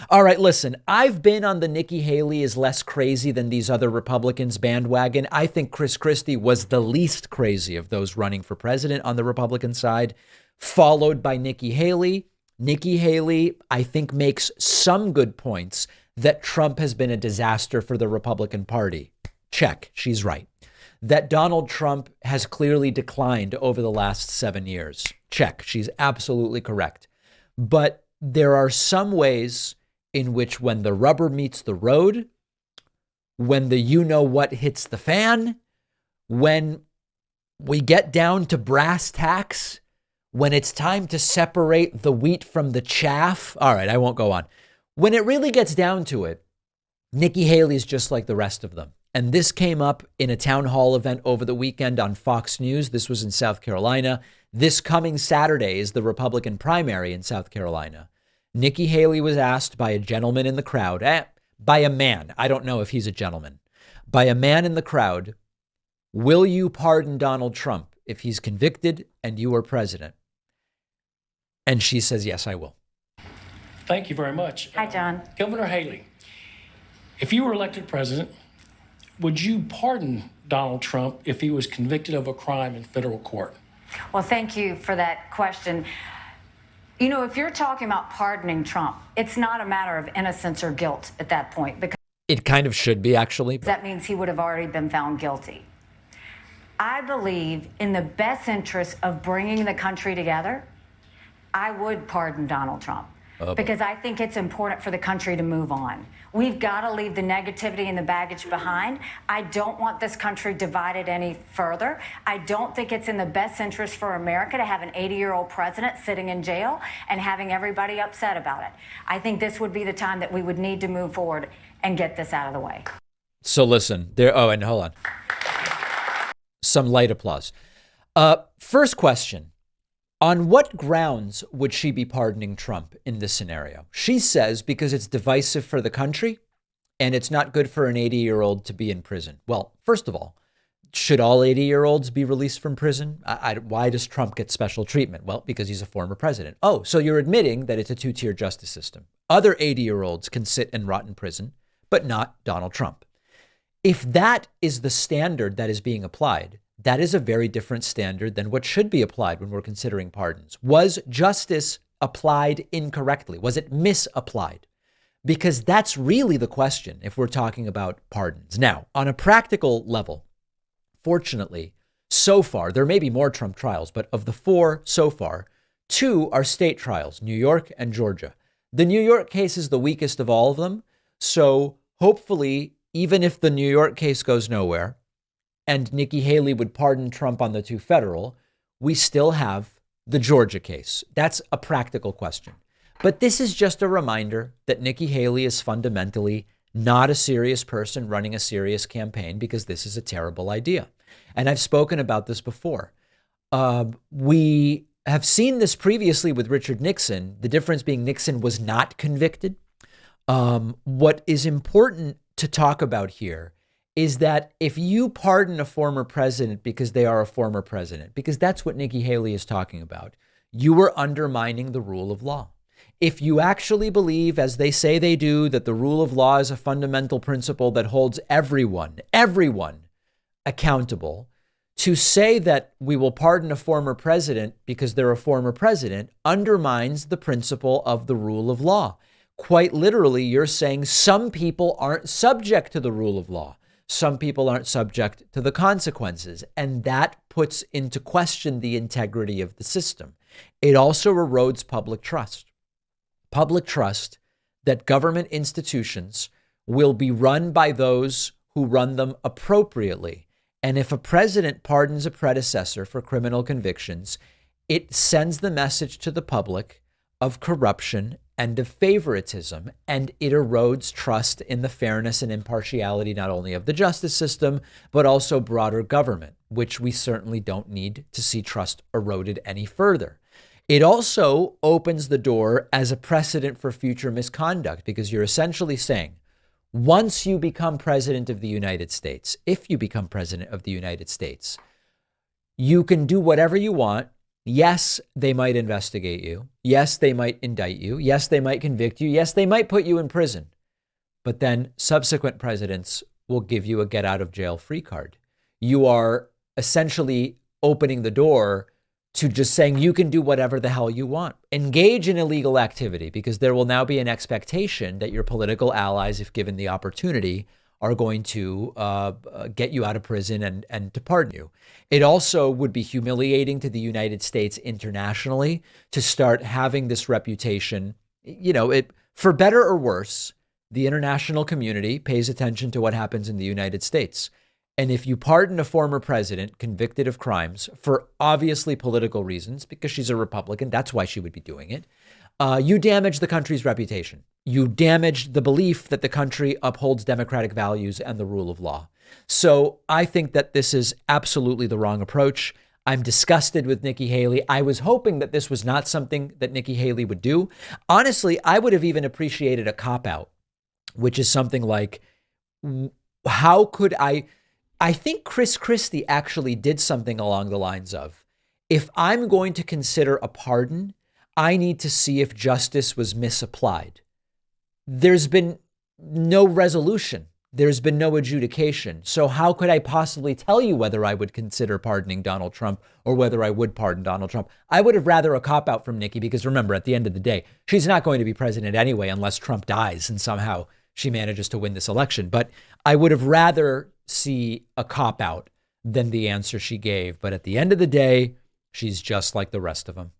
All right, listen, I've been on the Nikki Haley is less crazy than these other Republicans bandwagon. I think Chris Christie was the least crazy of those running for president on the Republican side, followed by Nikki Haley. Nikki Haley, I think, makes some good points that Trump has been a disaster for the Republican Party. Check, she's right. That Donald Trump has clearly declined over the last 7 years. Check, she's absolutely correct. But there are some ways in which when the rubber meets the road, when the you-know-what hits the fan, when we get down to brass tacks, when it's time to separate the wheat from the chaff. All right, I won't go on. When it really gets down to it, Nikki Haley's just like the rest of them. And this came up in a town hall event over the weekend on Fox News. This was in South Carolina. This coming Saturday is the Republican primary in South Carolina. Nikki Haley was asked by a gentleman in the crowd, by a man, I don't know if he's a gentleman, by a man in the crowd, will you pardon Donald Trump if he's convicted and you are president? And she says, yes, I will. Thank you very much. Hi, John. Governor Haley, if you were elected president, would you pardon Donald Trump if he was convicted of a crime in federal court? Well, thank you for that question. You know, if you're talking about pardoning Trump, it's not a matter of innocence or guilt at that point, because it kind of should be, actually. That means he would have already been found guilty. I believe in the best interest of bringing the country together, I would pardon Donald Trump. Because I think it's important for the country to move on. We've got to leave the negativity and the baggage behind. I don't want this country divided any further. I don't think it's in the best interest for America to have an 80-year-old president sitting in jail and having everybody upset about it. I think this would be the time that we would need to move forward and get this out of the way. So listen, and hold on. Some light applause. First question. On what grounds would she be pardoning Trump in this scenario? She says because it's divisive for the country and it's not good for an 80-year-old to be in prison. Well, first of all, should all 80-year-olds be released from prison? Why does Trump get special treatment? Well, because he's a former president. Oh, so you're admitting that it's a two-tier justice system. Other 80-year-olds can sit and rot in prison, but not Donald Trump. If that is the standard that is being applied, that is a very different standard than what should be applied when we're considering pardons. Was justice applied incorrectly? Was it misapplied? Because that's really the question if we're talking about pardons. Now, on a practical level, fortunately, so far, there may be more Trump trials, but of the 4 so far, 2 are state trials, New York and Georgia. The New York case is the weakest of all of them. So hopefully, even if the New York case goes nowhere, and Nikki Haley would pardon Trump on the 2 federal, we still have the Georgia case. That's a practical question. But this is just a reminder that Nikki Haley is fundamentally not a serious person running a serious campaign, because this is a terrible idea. And I've spoken about this before. We have seen this previously with Richard Nixon, the difference being Nixon was not convicted. What is important to talk about here is that if you pardon a former president because they are a former president, because that's what Nikki Haley is talking about, you are undermining the rule of law. If you actually believe, as they say they do, that the rule of law is a fundamental principle that holds everyone accountable, to say that we will pardon a former president because they're a former president undermines the principle of the rule of law. Quite literally, you're saying some people aren't subject to the rule of law. Some people aren't subject to the consequences, and that puts into question the integrity of the system. It also erodes public trust. Public trust that government institutions will be run by those who run them appropriately. And if a president pardons a predecessor for criminal convictions, it sends the message to the public of corruption and of favoritism, and it erodes trust in the fairness and impartiality not only of the justice system, but also broader government, which we certainly don't need to see trust eroded any further. It also opens the door as a precedent for future misconduct, because you're essentially saying, once you become president of the United States, if you become president of the United States, you can do whatever you want. Yes, they might investigate you. Yes, they might indict you. Yes, they might convict you. Yes, they might put you in prison. But then subsequent presidents will give you a get out of jail free card. You are essentially opening the door to just saying you can do whatever the hell you want. Engage in illegal activity, because there will now be an expectation that your political allies, if given the opportunity, are going to get you out of prison and to pardon you. It also would be humiliating to the United States internationally to start having this reputation. For better or worse, the international community pays attention to what happens in the United States. And if you pardon a former president convicted of crimes for obviously political reasons, because she's a Republican, that's why she would be doing it, you damage the country's reputation. You damage the belief that the country upholds democratic values and the rule of law. So I think that this is absolutely the wrong approach. I'm disgusted with Nikki Haley. I was hoping that this was not something that Nikki Haley would do. Honestly, I would have even appreciated a cop-out, which is something like, how could I think Chris Christie actually did something along the lines of, if I'm going to consider a pardon, I need to see if justice was misapplied. There's been no resolution. There's been no adjudication. So how could I possibly tell you whether I would consider pardoning Donald Trump or whether I would pardon Donald Trump? I would have rather a cop-out from Nikki, because remember, at the end of the day, she's not going to be president anyway unless Trump dies and somehow she manages to win this election. But I would have rather see a cop-out than the answer she gave. But at the end of the day, she's just like the rest of them.